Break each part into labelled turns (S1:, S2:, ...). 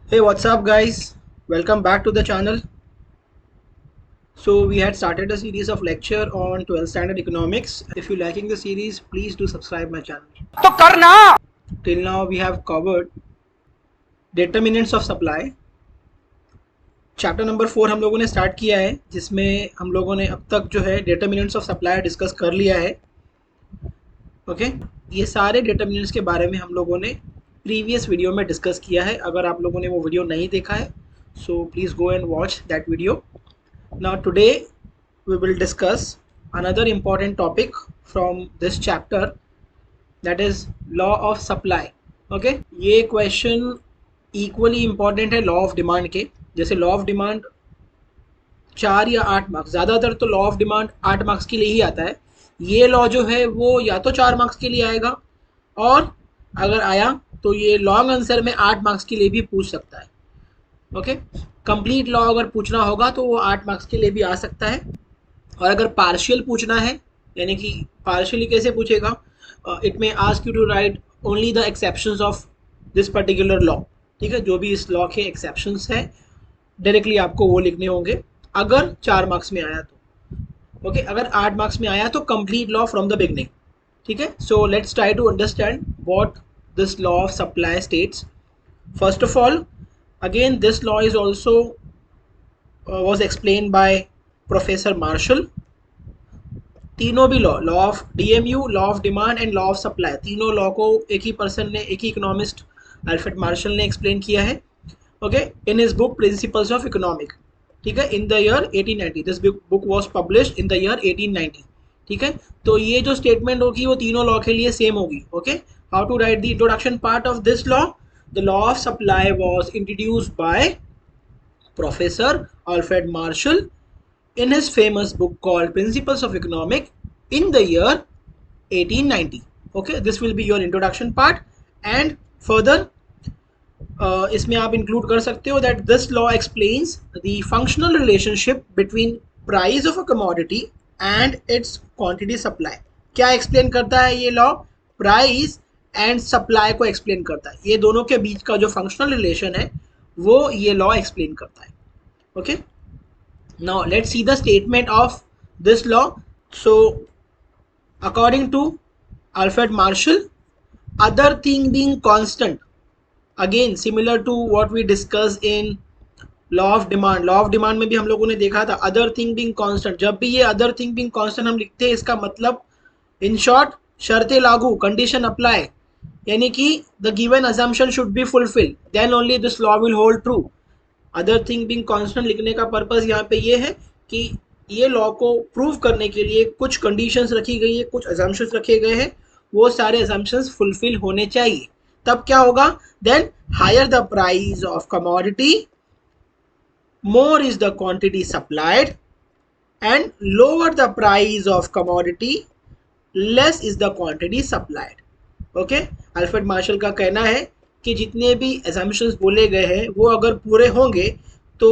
S1: Hey, what's up, guys? Welcome back to the channel. So, we had started a series of lecture on 12th standard economics. If you're liking the series, please do subscribe my channel.
S2: तो करना
S1: Till now, we have covered determinants of supply. Chapter number 4 हम लोगों ने start किया है, जिसमें हम लोगों ने अब तक जो है determinants of supply डिस्कस कर लिया है. ओके, ये सारे determinants के बारे में हम लोगों ने प्रीवियस वीडियो में डिस्कस किया है. अगर आप लोगों ने वो वीडियो नहीं देखा है, so please go and watch that video. Now today we will discuss another important topic from this chapter, that is law of supply. Okay, ये question equally important है law of demand के. जैसे law of demand 4 या 8 marks, ज़्यादातर तो law of demand 8 marks के लिए ही आता है. ये लॉ जो है वो या तो 4 मार्क्स के लिए आएगा, और अगर आया तो ये लॉन्ग आंसर में 8 मार्क्स के लिए भी पूछ सकता है. ओके, कंप्लीट लॉ अगर पूछना होगा तो वो 8 मार्क्स के लिए भी आ सकता है. और अगर पार्शियल पूछना है, यानी कि पार्शियली कैसे पूछेगा, it may ask you to write only the exceptions of this particular law. ठीक है, जो भी इस लॉ के एक्सेप्शंस हैं डायरेक्टली आपको वो लिखने होंगे अगर 4 मार्क्स में आया तो. ओके, अगर 8 मार्क्स में आया तो complete law from the beginning. ठीक है, so let's try to understand what this law of supply states. First of all, again this law is also was explained by Professor Marshall. तीनों भी law of DMU, law of demand and law of supply, तीनों law को एक ही person ने, एक ही economist Alfred Marshall ने explain किया है. Okay, in his book principles of economic. ठीक है, in the year 1890. This book was published in the year 1890. ठीक है, तो ये जो स्टेटमेंट होगी वो तीनों लॉ के लिए सेम होगी. Okay, how to write the introduction part of this law. The law of supply was introduced by Professor Alfred Marshall in his famous book called Principles of Economic in the year 1890. Okay, this will be your introduction part. And further, इसमें आप include कर सकते हो that this law explains the functional relationship between price of a commodity and its quantity supply. क्या explain करता है ये law? Price and supply को एक्सप्लेन करता है. ये दोनों के बीच का जो फंक्शनल रिलेशन है वो ये लॉ एक्सप्लेन करता है. Okay, now let's see the statement of this law. So according to Alfred Marshall, other thing being constant, again similar to what we discuss in law of demand. Law of demand में भी हम लोगों ने देखा था other thing being constant. जब भी ये अदर थिंग बीइंग कांस्टेंट हम लिखते हैं, इसका मतलब इन शॉर्ट शर्तें लागू, कंडीशन अप्लाई, यानी कि the given assumption should be fulfil, then only this law will hold true. Other thing being constant लिखने का पर्पस यहाँ पे ये है कि ये लॉ को प्रूव करने के लिए कुछ कंडीशंस रखी गई है, कुछ असम्पशंस रखे गए हैं, वो सारे असम्पशंस फुलफिल होने चाहिए. तब क्या होगा, then higher the price of commodity, more is the quantity supplied, and lower the price of commodity, less is the quantity supplied. Okay, Alfred Marshall का कहना है कि जितने भी assumptions बोले गए हैं वो अगर पूरे होंगे तो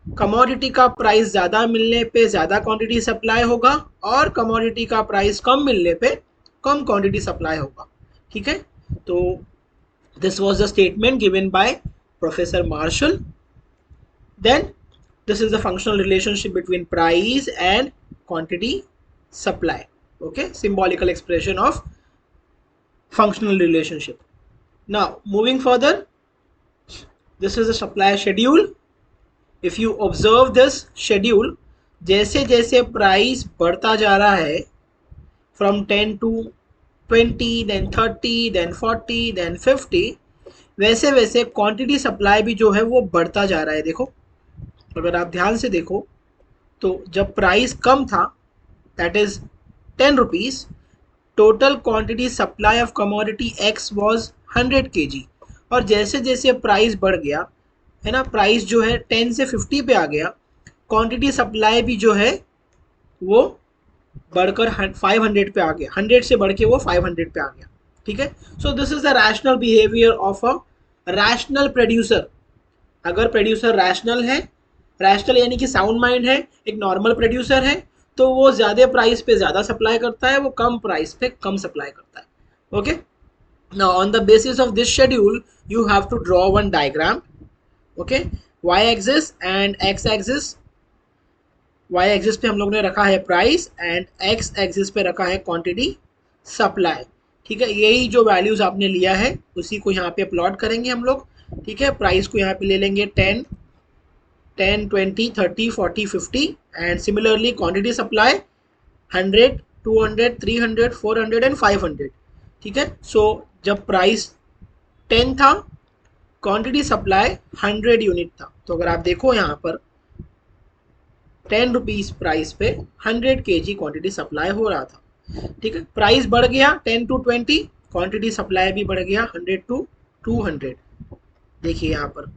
S1: कमोडिटी का प्राइस ज़्यादा मिलने पे ज़्यादा क्वांटिटी सप्लाई होगा, और कमोडिटी का प्राइस कम मिलने पे कम क्वांटिटी सप्लाई होगा. ठीक है, तो this was the statement given by professor Marshall. Then this is the functional relationship between price and quantity supply. Okay, symbolical expression of functional relationship. Now moving further, this is a supply schedule. If you observe this schedule, जैसे जैसे price बढ़ता जा रहा है from 10 to 20, then 30, then 40, then 50, वैसे वैसे quantity supply भी जो है वो बढ़ता जा रहा है. देखो, अगर आप ध्यान से देखो तो जब प्राइस कम था, that is 10 rupees, total quantity supply of commodity x was 100 kg. और जैसे जैसे प्राइस बढ़ गया है ना, प्राइस जो है 10 से 50 पे आ गया, क्वांटिटी सप्लाई भी जो है वो बढ़कर 500 पे आ गया, 100 से बढ़ के वो 500 पे आ गया. ठीक है, so this is the rational behaviour of a rational producer. अगर प्रोड्यूसर रैशनल है, रैशनल यानी कि साउंड माइंड है, एक नॉर्मल प्रोड्यूसर है, तो वो ज़्यादा प्राइस पे ज़्यादा सप्लाई करता है, वो कम प्राइस पे कम सप्लाई करता है. Okay, now on the basis of this schedule you have to draw one diagram. Okay, Y axis and X axis, Y axis पे हम लोग ने रखा है प्राइस एंड एक्स एक्सिस पे रखा है क्वांटिटी सप्लाई। ठीक है, यही जो वैल्यूज आपने लिया है उसी को यहाँ पे प्लॉट करेंगे हम लोग। ठीक है, प्राइस को यहाँ पे ले लेंगे 10, 10, 20, 30, 40, 50 and similarly quantity supply 100, 200, 300, 400 and 500। ठीक है, सो जब प्राइस 10 था, क्वांटिटी सप्लाई 100 यूनिट था, तो अगर आप देखो यहाँ पर 10 रुपीज प्राइस पे 100 kg क्वांटिटी सप्लाई हो रहा था। ठीक है, प्राइस बढ़ गया 10 to 20, क्वांटिटी सप्लाई भी बढ़ गया 100 to 200। देखिए यहाँ पर।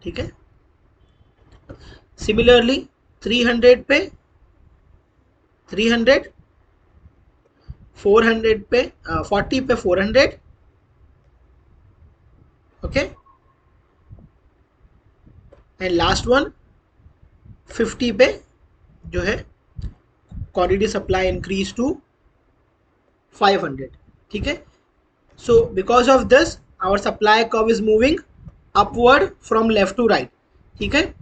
S1: ठीक है, सिमिलरली 300 पे 300, 400 पे 40 पे 400। ओके, एंड लास्ट वन 50 पे जो है क्वांटिटी सप्लाई इंक्रीज टू 500। ठीक है, so because of this our supply curve is moving upward from left to right. ठीक है,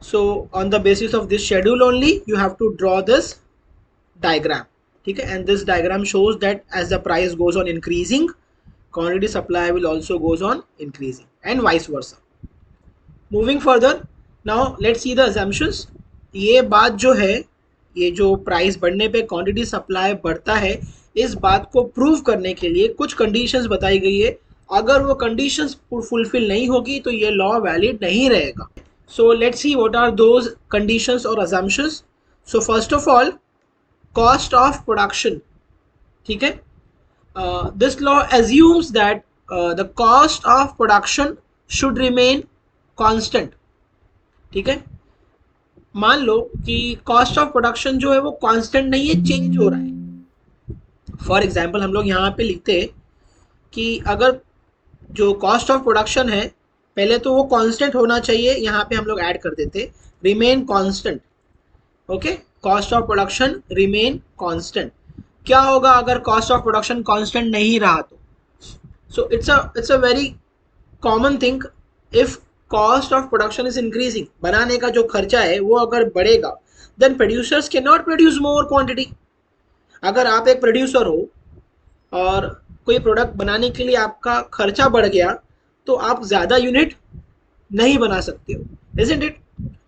S1: so on the basis of this schedule only you have to draw this diagram. ठीक है, and this diagram shows that as the price goes on increasing, quantity supply will also goes on increasing and vice versa. Moving further, now let's see the assumptions. ये बात जो है, ये जो price बढ़ने पे क्वांटिटी सप्लाई बढ़ता है, इस बात को प्रूव करने के लिए कुछ कंडीशंस बताई गई है। अगर वो कंडीशंस फुलफिल नहीं होगी तो ये लॉ वैलिड नहीं रहेगा। So let's see what are those conditions or assumptions. So first of all, cost of production. ठीक है, this law assumes that the cost of production should remain constant. ठीक है, मान लो कि कॉस्ट ऑफ प्रोडक्शन जो है वो कांस्टेंट नहीं है, चेंज हो रहा है। फॉर एग्जांपल हम लोग यहाँ पे लिखते कि अगर जो कॉस्ट ऑफ प्रोडक्शन है, पहले तो वो कांस्टेंट होना चाहिए, यहाँ पे हम लोग ऐड कर देते remain constant. Okay, cost of production remain constant. क्या होगा अगर कॉस्ट ऑफ प्रोडक्शन कांस्टेंट नहीं रहा तो? So it's a very common thing, if cost of production is increasing, बनाने का जो खर्चा है वो अगर बढ़ेगा, then producers can not produce more quantity. अगर आप एक प्रोड्यूसर हो और कोई प्रोडक्ट बनाने के लिए आपका खर्चा बढ़ गया, तो आप ज़्यादा यूनिट नहीं बना सकते हो, isn't it?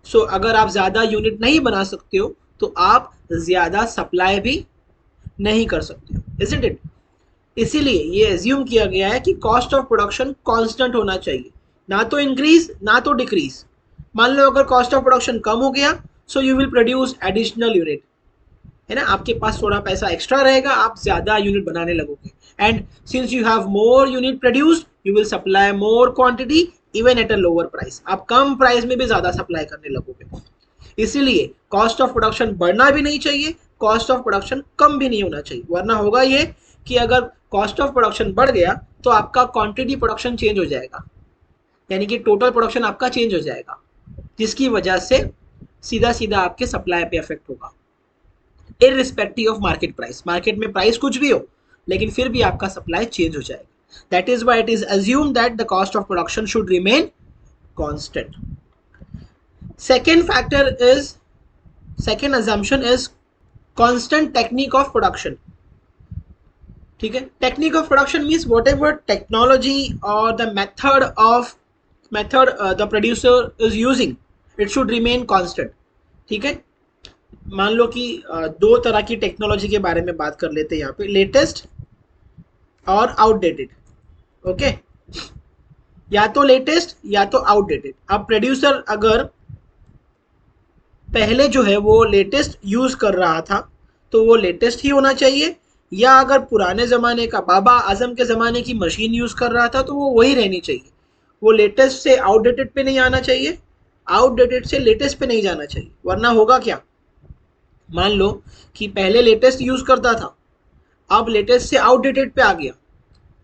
S1: सो अगर आप ज़्यादा यूनिट नहीं बना सकते हो तो आप ज़्यादा सप्लाई भी नहीं कर सकते हो, isn't it? इसीलिए ये एज्यूम किया गया है कि कॉस्ट ऑफ प्रोडक्शन कांस्टेंट होना चाहिए, ना तो इंक्रीज ना तो डिक्रीज। मान लो अगर कॉस्ट ऑफ प्रोडक्शन कम हो गया, so you will produce additional unit, है ना, आपके पास थोड़ा पैसा एक्स्ट्रा रहेगा, आप ज्यादा यूनिट बनाने लगोगे। And since you have more unit produced, you will supply more quantity even at a lower price, आप कम प्राइस में भी ज्यादा सप्लाई करने लगोगे। इसीलिए कॉस्ट ऑफ प्रोडक्शन बढ़ना भी नहीं चाहिए, कॉस्ट ऑफ प्रोडक्शन कम भी नहीं होना चाहिए, वरना होगा ये कि अगर कॉस्ट ऑफ प्रोडक्शन बढ़ गया तो आपका क्वांटिटी प्रोडक्शन चेंज हो जाएगा, यानी कि टोटल प्रोडक्शन आपका चेंज हो जाएगा, जिसकी वजह से सीधा सीधा आपके सप्लाई पे इफेक्ट होगा, irrespective of market price. Market में प्राइस कुछ भी हो, लेकिन फिर भी आपका सप्लाई चेंज हो जाएगा। That is why it is assumed that the cost of production should remain constant. Second factor is, second assumption is constant technique of production. ठीक है, technique of production means whatever technology और the method the producer is using, it should remain constant. ठीक है, मान लो कि दो तरह की टेक्नोलॉजी के बारे में बात कर लेते हैं यहाँ पे, लेटेस्ट और आउटडेटेड। ओके, या तो लेटेस्ट या तो आउटडेटेड। अब प्रोड्यूसर अगर पहले जो है वो लेटेस्ट यूज कर रहा था तो वो लेटेस्ट ही होना चाहिए, या अगर पुराने ज़माने का बाबा आजम के ज़माने की मशीन यूज़ कर रहा था तो वो वही रहनी चाहिए। वो लेटेस्ट से आउटडेटेड पे नहीं आना चाहिए, आउटडेटेड से लेटेस्ट पे नहीं जाना चाहिए, वरना होगा क्या, मान लो कि पहले लेटेस्ट यूज़ करता था, अब लेटेस्ट से आउटडेटेड पे आ गया,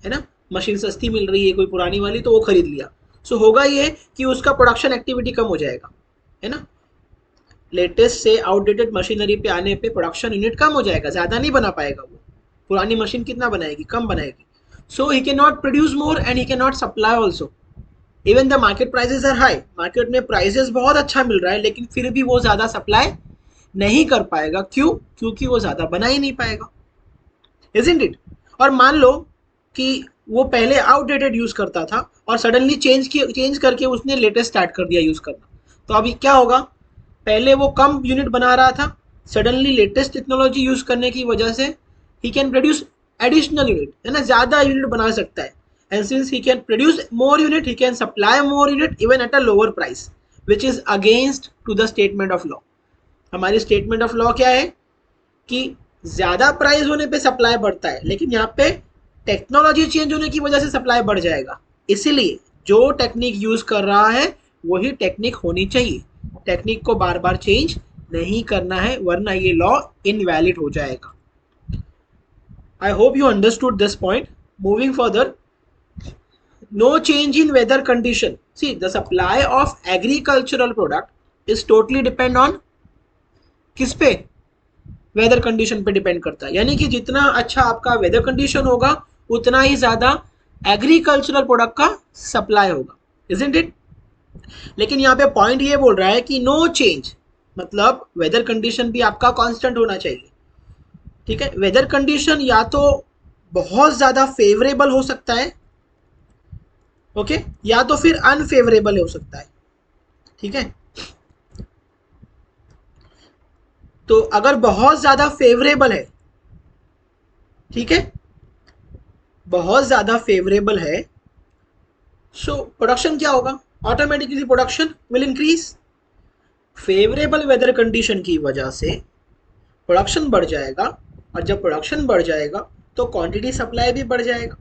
S1: है ना, मशीन सस्ती मिल रही है कोई पुरानी वाली तो वो खरीद लिया। सो होगा ये कि उसका प्रोडक्शन एक्टिविटी कम हो जाएगा, है ना, लेटेस्ट से आउटडेटेड मशीनरी पे आने पे प्रोडक्शन यूनिट कम हो जाएगा, ज़्यादा नहीं बना पाएगा वो, पुरानी मशीन कितना बनाएगी, कम बनाएगी। So he can not produce more and he can not supply also, even the market prices are high, market में प्राइसेस बहुत अच्छा मिल रहा है लेकिन फिर भी वो ज़्यादा सप्लाई नहीं कर पाएगा। क्यों? क्योंकि वो ज़्यादा बना ही नहीं पाएगा, इजंट इट? और मान लो कि वो पहले आउटडेटेड यूज़ करता था और सडनली चेंज करके उसने लेटेस्ट स्टार्ट कर दिया यूज़ करना, तो अभी क्या होगा? पहले वो कम यूनिट बना रहा था, सडनली लेटेस्ट टेक्नोलॉजी यूज़ करने की वजह से ही कैन प्रोड्यूस एडिशनल यूनिट, है ना, ज़्यादा यूनिट बना सकता है। And since he can produce more unit, he can supply more unit even at a lower price, which is against to the statement of law. हमारी स्टेटमेंट ऑफ लॉ क्या है कि ज़्यादा प्राइस होने पे सप्लाई बढ़ता है, लेकिन यहाँ पे टेक्नोलॉजी चेंज होने की वजह से सप्लाई बढ़ जाएगा। इसीलिए जो टेक्निक यूज़ कर रहा है वही टेक्निक होनी चाहिए, टेक्निक को बार बार चेंज नहीं करना है, वरना ये लॉ इनवैलिड हो जाएगा। I hope you understood this point. Moving further, no change in weather condition. See, the supply of agricultural product is totally depend on किस पे? वेदर कंडीशन पे डिपेंड करता है। यानी कि जितना अच्छा आपका वेदर कंडीशन होगा उतना ही ज्यादा एग्रीकल्चरल प्रोडक्ट का सप्लाई होगा, इजंट इट? लेकिन यहाँ पे पॉइंट ये बोल रहा है कि नो चेंज, मतलब वेदर कंडीशन भी आपका कांस्टेंट होना चाहिए। ठीक है, वेदर कंडीशन या तो बहुत ज्यादा फेवरेबल हो सकता है, ओके, या तो फिर अनफेवरेबल हो सकता है। ठीक है, तो अगर बहुत ज्यादा फेवरेबल है, ठीक है, बहुत ज्यादा फेवरेबल है, सो प्रोडक्शन क्या होगा? Automatically production will increase. Favourable weather condition की वजह से प्रोडक्शन बढ़ जाएगा, और जब प्रोडक्शन बढ़ जाएगा तो क्वांटिटी सप्लाई भी बढ़ जाएगा,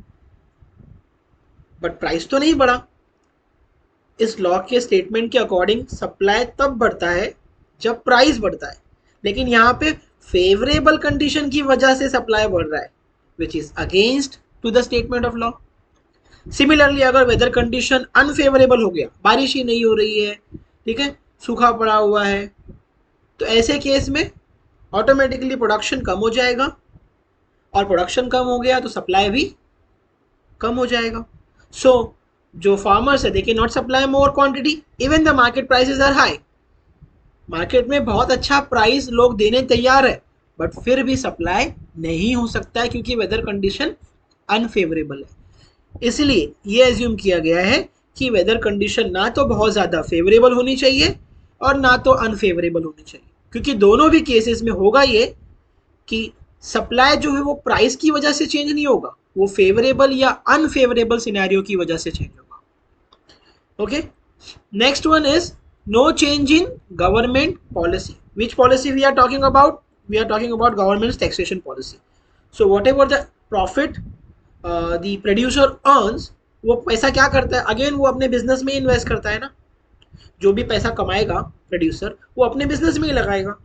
S1: बट प्राइस तो नहीं बढ़ा। इस लॉ के स्टेटमेंट के अकॉर्डिंग सप्लाई तब बढ़ता है जब प्राइस बढ़ता है, लेकिन यहाँ पे फेवरेबल कंडीशन की वजह से सप्लाई बढ़ रहा है, which is against to the statement of law. Similarly अगर वेदर कंडीशन अनफेवरेबल हो गया, बारिश ही नहीं हो रही है, ठीक है, सूखा पड़ा हुआ है, तो ऐसे केस में ऑटोमेटिकली प्रोडक्शन कम हो जाएगा, और प्रोडक्शन कम हो गया तो सप्लाई भी कम हो जाएगा। सो जो फार्मर्स है they can not supply more quantity even the market prices are high. Market में बहुत अच्छा प्राइस लोग देने तैयार है, बट फिर भी सप्लाई नहीं हो सकता है क्योंकि वेदर कंडीशन अनफेवरेबल है। इसलिए ये एज्यूम किया गया है कि वेदर कंडीशन ना तो बहुत ज़्यादा फेवरेबल होनी चाहिए और ना तो अनफेवरेबल होनी चाहिए, क्योंकि दोनों भी केसेस में होगा ये कि सप्लाई जो है वो प्राइस की वजह से चेंज नहीं होगा, वो फेवरेबल या अनफेवरेबल सिनेरियो की वजह से चेंज होगा। Okay, next one is no change in government policy. Which policy we are talking about? We are talking about government's taxation policy. So whatever the profit the producer earns, वो पैसा क्या करता है? Again वो अपने business में invest करता है ना। जो भी पैसा कमाएगा प्रोड्यूसर वो अपने बिजनेस में ही लगाएगा।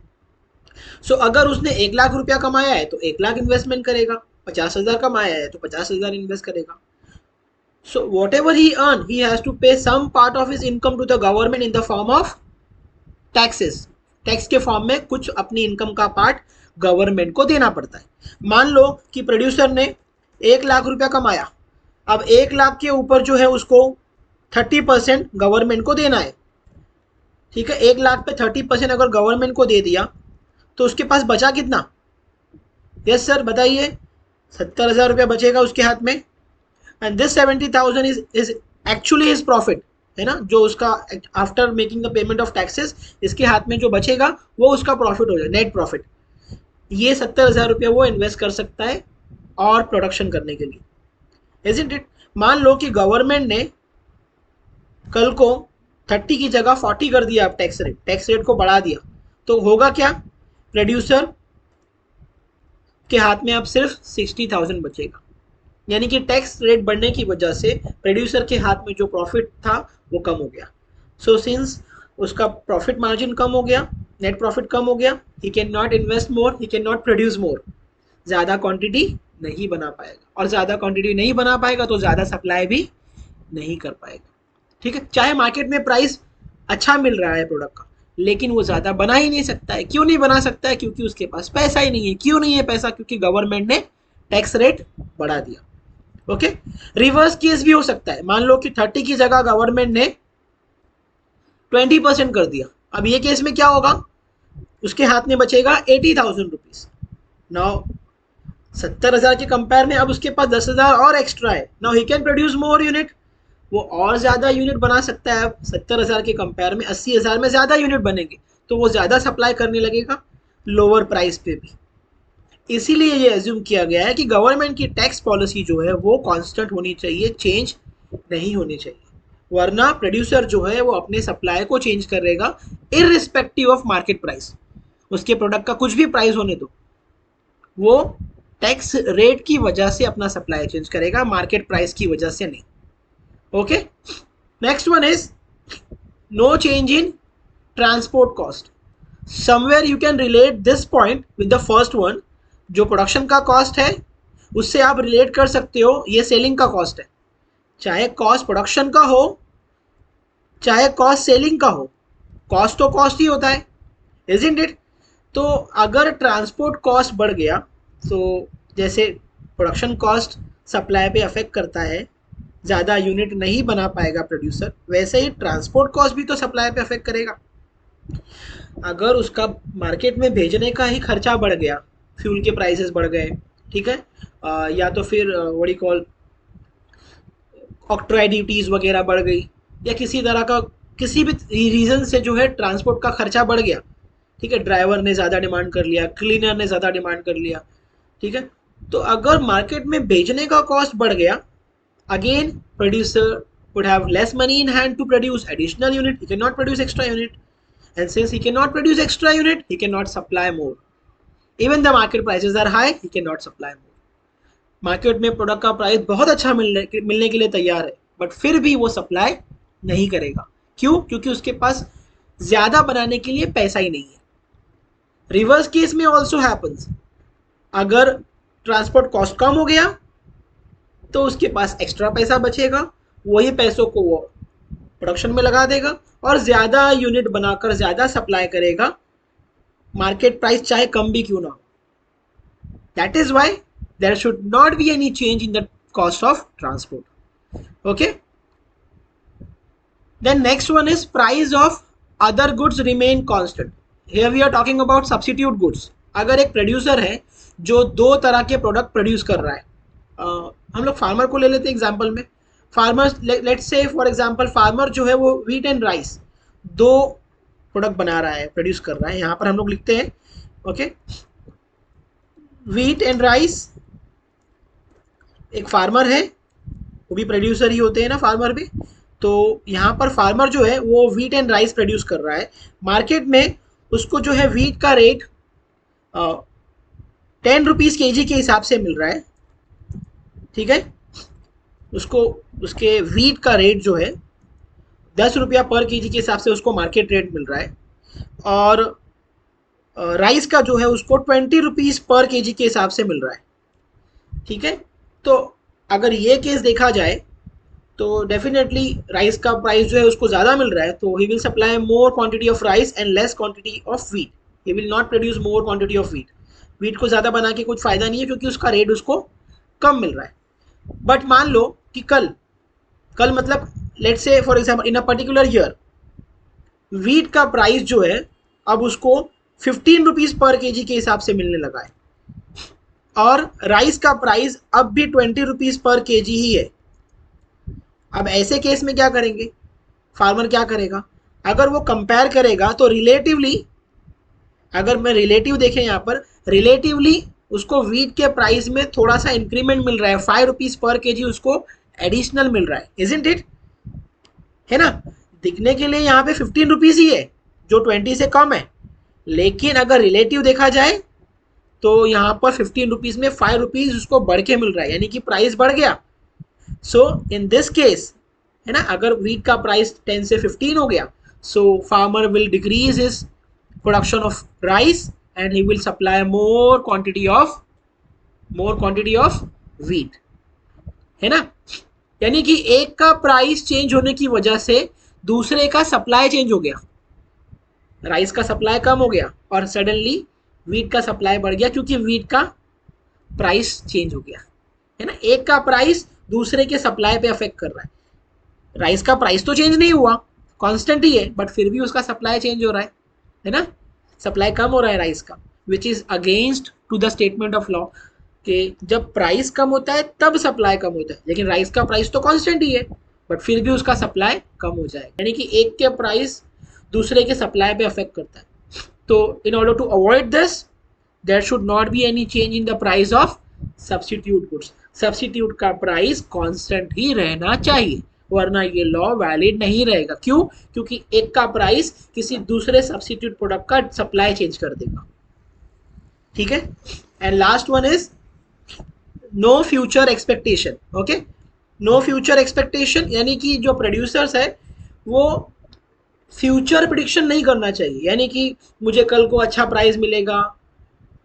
S1: सो अगर उसने 1 लाख रुपया कमाया है तो 1 लाख इन्वेस्टमेंट करेगा, 50,000 कमाया है तो 50,000 इन्वेस्ट करेगा। So whatever he earn, he has to pay some part of his income to the government in the form of taxes. Tax के फॉर्म में कुछ अपनी इनकम का पार्ट गवर्नमेंट को देना पड़ता है। मान लो कि प्रोड्यूसर ने 1 लाख रुपया कमाया, अब 1 लाख के ऊपर जो है उसको 30% गवर्नमेंट को देना है। ठीक है, 1 लाख पे 30% अगर गवर्नमेंट को दे दिया तो उसके पास बचा कितना? यस सर बताइए, 70,000 रुपया बचेगा उसके हाथ में। And this 70,000 is actually his profit, है ना, जो उसका after making the payment of taxes इसके हाथ में जो बचेगा वो उसका प्रॉफिट हो जाए, नेट प्रॉफिट। ये 70,000 रुपया वो इन्वेस्ट कर सकता है और प्रोडक्शन करने के लिए, इजंट इट? मान लो कि गवर्नमेंट ने कल को 30 की जगह 40 कर दिया, अब टैक्स रेट को बढ़ा दिया, तो होगा क्या? प्रोड्यूसर के हाथ में अब सिर्फ 60,000 बचेगा, यानी कि टैक्स रेट बढ़ने की वजह से प्रोड्यूसर के हाथ में जो प्रॉफिट था वो कम हो गया। सो सिंस उसका प्रॉफिट मार्जिन कम हो गया, नेट प्रॉफिट कम हो गया, ही can not invest more, he can not produce मोर, ज़्यादा क्वांटिटी नहीं बना पाएगा, और ज़्यादा क्वांटिटी नहीं बना पाएगा तो ज़्यादा सप्लाई भी नहीं कर पाएगा। ठीक है, चाहे मार्केट में प्राइस अच्छा मिल रहा है प्रोडक्ट का, लेकिन वो ज़्यादा बना ही नहीं सकता है। क्यों नहीं बना सकता है? क्योंकि उसके पास पैसा ही नहीं है। क्यों नहीं है पैसा? क्योंकि गवर्नमेंट ने टैक्स रेट बढ़ा दिया। ओके, रिवर्स केस भी हो सकता है, मान लो कि 30 की जगह गवर्नमेंट ने 20% कर दिया, अब ये केस में क्या होगा, उसके हाथ में बचेगा 80,000 रुपीज। नाउ 70,000 के कंपेयर में अब उसके पास 10,000 और एक्स्ट्रा है, now he can produce more unit, वो और ज्यादा यूनिट बना सकता है। 70,000 के कंपेयर में 80,000 में ज्यादा यूनिट बनेंगे, तो वो ज्यादा सप्लाई करने लगेगा लोअर प्राइस पे भी। इसीलिए ये एज्यूम किया गया है कि गवर्नमेंट की टैक्स पॉलिसी जो है वो कांस्टेंट होनी चाहिए, चेंज नहीं होनी चाहिए, वरना प्रोड्यूसर जो है वो अपने सप्लाई को चेंज करेगा इररिस्पेक्टिव ऑफ मार्केट प्राइस। उसके प्रोडक्ट का कुछ भी प्राइस होने दो, वो टैक्स रेट की वजह से अपना सप्लाई चेंज करेगा, मार्केट प्राइस की वजह से नहीं। Okay, next one is no change in transport cost. Somewhere you can relate this point with the first one, जो प्रोडक्शन का कॉस्ट है उससे आप रिलेट कर सकते हो ये सेलिंग का कॉस्ट है। चाहे कॉस्ट प्रोडक्शन का हो चाहे कॉस्ट सेलिंग का हो, कॉस्ट तो कॉस्ट ही होता है, इजंट इट। तो अगर ट्रांसपोर्ट कॉस्ट बढ़ गया, तो जैसे प्रोडक्शन कॉस्ट सप्लाई पे अफेक्ट करता है, ज़्यादा यूनिट नहीं बना पाएगा प्रोड्यूसर, वैसे ही ट्रांसपोर्ट कॉस्ट भी तो सप्लाई पे अफेक्ट करेगा। अगर उसका मार्केट में भेजने का ही खर्चा बढ़ गया, फ्यूल के प्राइसेस बढ़ गए, ठीक है, या तो फिर व्हाट कॉल ऑक्ट्राई ड्यूटीज़ वगैरह बढ़ गई, या किसी तरह का किसी भी रीज़न से जो है ट्रांसपोर्ट का खर्चा बढ़ गया, ठीक है, ड्राइवर ने ज़्यादा डिमांड कर लिया, क्लीनर ने ज़्यादा डिमांड कर लिया, ठीक है, तो अगर मार्केट में बेचने का कॉस्ट बढ़ गया, again producer would have less money in hand to produce additional unit, he cannot produce extra unit, and since he cannot produce extra unit, he cannot supply more, even the market prices are high, he cannot supply more। Market में product का price बहुत अच्छा मिलने के लिए तैयार है, but फिर भी वो सप्लाई नहीं करेगा, क्यों, क्योंकि उसके पास ज्यादा बनाने के लिए पैसा ही नहीं है। रिवर्स केस में ऑल्सो हैपन्स, अगर ट्रांसपोर्ट कॉस्ट कम हो गया तो उसके पास एक्स्ट्रा पैसा बचेगा, वही पैसों को वो प्रोडक्शन में लगा देगा और ज़्यादा यूनिट बनाकर ज़्यादा सप्लाई करेगा, मार्केट प्राइस चाहे कम भी क्यों ना हो। That is why there should not be any change in the cost of transport. Okay, then next one is price of other goods remain constant. Here we are talking about substitute goods. अगर एक producer है जो दो तरह के product produce कर रहा है, हम लोग फार्मर को ले लेते हैं एग्जांपल में। Farmer, let's say for example farmer जो है वो व्हीट एंड राइस दो प्रोडक्ट बना रहा है, प्रोड्यूस कर रहा है। यहाँ पर हम लोग लिखते हैं ओके, व्हीट एंड राइस, एक फार्मर है, वो भी प्रोड्यूसर ही होते हैं ना फार्मर भी। तो यहाँ पर फार्मर जो है वो व्हीट एंड राइस प्रोड्यूस कर रहा है, मार्केट में उसको जो है व्हीट का रेट 10 रुपीज़ kg के हिसाब से मिल रहा है, ठीक है, उसको उसके व्हीट का रेट जो है 10 रुपया पर kg के हिसाब से उसको मार्केट रेट मिल रहा है, और राइस का जो है उसको 20 रुपीज़ पर kg के हिसाब से मिल रहा है, ठीक है। तो अगर ये केस देखा जाए तो डेफिनेटली राइस का प्राइस जो है उसको ज़्यादा मिल रहा है, तो ही will supply more quantity of rice and less quantity of wheat, he will not produce more quantity of wheat. Wheat को ज़्यादा बना के कुछ फ़ायदा नहीं है क्योंकि उसका रेट उसको कम मिल रहा है। बट मान लो कि कल मतलब let's say for example in a particular year wheat का प्राइस जो है अब उसको 15 रुपीज़ पर kg के हिसाब से मिलने लगा है, और राइस का प्राइस अब भी 20 रुपीज़ पर kg ही है। अब ऐसे केस में क्या करेंगे, फार्मर क्या करेगा, अगर वो कंपेयर करेगा तो रिलेटिवली, अगर मैं रिलेटिव देखें यहाँ पर, रिलेटिवली उसको व्हीट के प्राइस में थोड़ा सा इंक्रीमेंट मिल रहा है, 5 रुपीज़ पर kg उसको एडिशनल मिल रहा है, इजंट इट, है ना। दिखने के लिए यहाँ पे 15 रुपीज़ ही है जो 20 से कम है, लेकिन अगर रिलेटिव देखा जाए तो यहाँ पर 15 रुपीज़ में 5 रुपीज़ उसको बढ़ के मिल रहा है, यानी कि प्राइस बढ़ गया। सो इन दिस केस, है ना, अगर व्हीट का प्राइस 10 से 15 हो गया, so farmer will decrease his production of rice and he will supply more quantity of wheat, है ना। यानी कि एक का प्राइस चेंज होने की वजह से दूसरे का सप्लाई चेंज हो गया, राइस का सप्लाई कम हो गया और सडनली व्हीट का सप्लाई बढ़ गया क्योंकि व्हीट का प्राइस चेंज हो गया, है ना। एक का प्राइस दूसरे के सप्लाई पे अफेक्ट कर रहा है। राइस का प्राइस तो चेंज नहीं हुआ, कांस्टेंट ही है, बट फिर भी उसका सप्लाई चेंज हो रहा है ना, सप्लाई कम हो रहा है राइस का, which is against to the statement of law कि जब प्राइस कम होता है तब सप्लाई कम होता है, लेकिन राइस का प्राइस तो कांस्टेंट ही है, बट फिर भी उसका सप्लाई कम हो जाएगा, यानी कि एक के प्राइस दूसरे के सप्लाई पे अफेक्ट करता है। तो in order to avoid this there should not be any change in the price of substitute goods. Substitute का प्राइस कांस्टेंट ही रहना चाहिए, वरना ये लॉ वैलिड नहीं रहेगा। क्यों? क्योंकि एक का प्राइस किसी दूसरे सब्स्टिट्यूट प्रोडक्ट का सप्लाई चेंज कर देगा। ठीक है, and last one is no future expectation. Okay, no future expectation यानी कि जो प्रोड्यूसर्स है वो फ्यूचर प्रिडिक्शन नहीं करना चाहिए, यानी कि मुझे कल को अच्छा प्राइस मिलेगा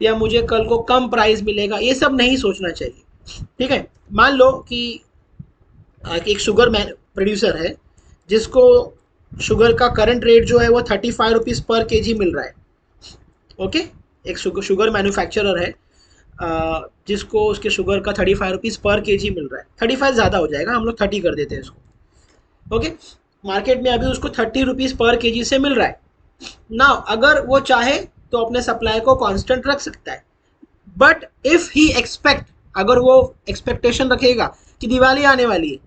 S1: या मुझे कल को कम प्राइस मिलेगा, ये सब नहीं सोचना चाहिए। ठीक है, मान लो कि एक शुगर प्रोड्यूसर है जिसको शुगर का करंट रेट जो है वो 35 रुपीज़ पर केजी मिल रहा है। ओके, एक शुगर मैन्युफैक्चरर है जिसको उसके शुगर का 35 रुपीज़ पर केजी मिल रहा है। 35 ज़्यादा हो जाएगा, हम लोग 30 कर देते हैं इसको। ओके, मार्केट में अभी उसको 30 रुपीज़ पर केजी से मिल रहा है ना। अगर वो चाहे तो अपने सप्लाई को कांस्टेंट रख सकता है, बट इफ ही एक्सपेक्ट, अगर वो एक्सपेक्टेशन रखेगा कि दिवाली आने वाली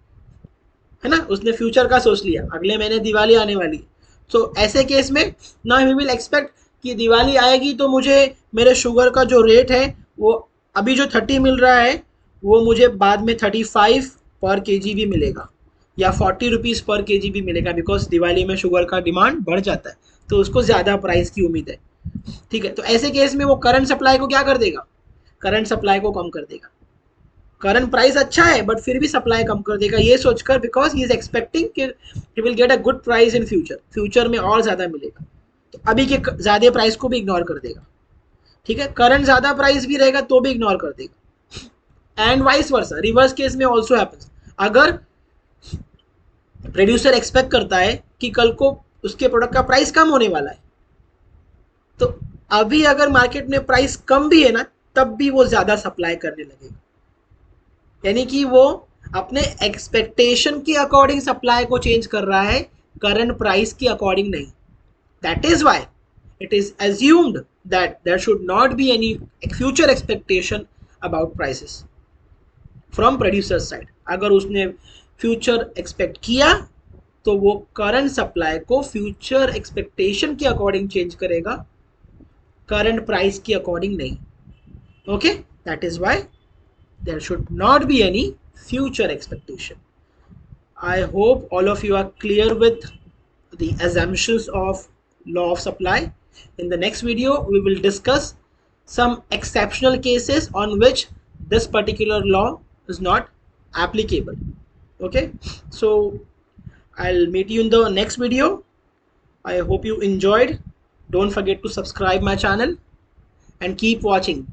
S1: है ना, उसने फ्यूचर का सोच लिया अगले महीने दिवाली आने वाली है, तो ऐसे केस में ना ही विल एक्सपेक्ट कि दिवाली आएगी तो मुझे मेरे शुगर का जो रेट है वो अभी जो 30 मिल रहा है वो मुझे बाद में 35 पर केजी भी मिलेगा या 40 रुपीज़ पर केजी भी मिलेगा, बिकॉज दिवाली में शुगर का डिमांड बढ़ जाता है तो उसको ज़्यादा प्राइस की उम्मीद है। ठीक है, तो ऐसे केस में वो करंट सप्लाई को क्या कर देगा, करंट सप्लाई को कम कर देगा। करंट प्राइस अच्छा है बट फिर भी सप्लाई कम कर देगा, ये सोचकर, बिकॉज ही इज एक्सपेक्टिंग कि he will get a good price in future, future में और ज़्यादा मिलेगा, तो अभी के ज़्यादा प्राइस को भी इग्नोर कर देगा। ठीक है, करंट ज़्यादा प्राइस भी रहेगा तो भी इग्नोर कर देगा। And vice versa, reverse case में ऑल्सो हैपन्स। अगर प्रोड्यूसर एक्सपेक्ट करता है कि कल को उसके प्रोडक्ट का प्राइस कम होने वाला है, तो अभी अगर मार्केट में प्राइस कम भी है ना तब भी वो ज़्यादा सप्लाई करने लगेगा, यानी कि वो अपने एक्सपेक्टेशन के अकॉर्डिंग सप्लाई को चेंज कर रहा है, करंट प्राइस के अकॉर्डिंग नहीं। That is why it is assumed that there should not be any future expectation about prices from producer side। अगर उसने फ्यूचर एक्सपेक्ट किया तो वो करंट सप्लाई को फ्यूचर एक्सपेक्टेशन के अकॉर्डिंग चेंज करेगा, करंट प्राइस के अकॉर्डिंग नहीं। Okay, that is why there should not be any future expectation। I hope all of you are clear with the assumptions of law of supply। In the next video we will discuss some exceptional cases on which this particular law is not applicable। Okay, so I'll meet you in the next video। I hope you enjoyed. Don't forget to subscribe my channel and keep watching।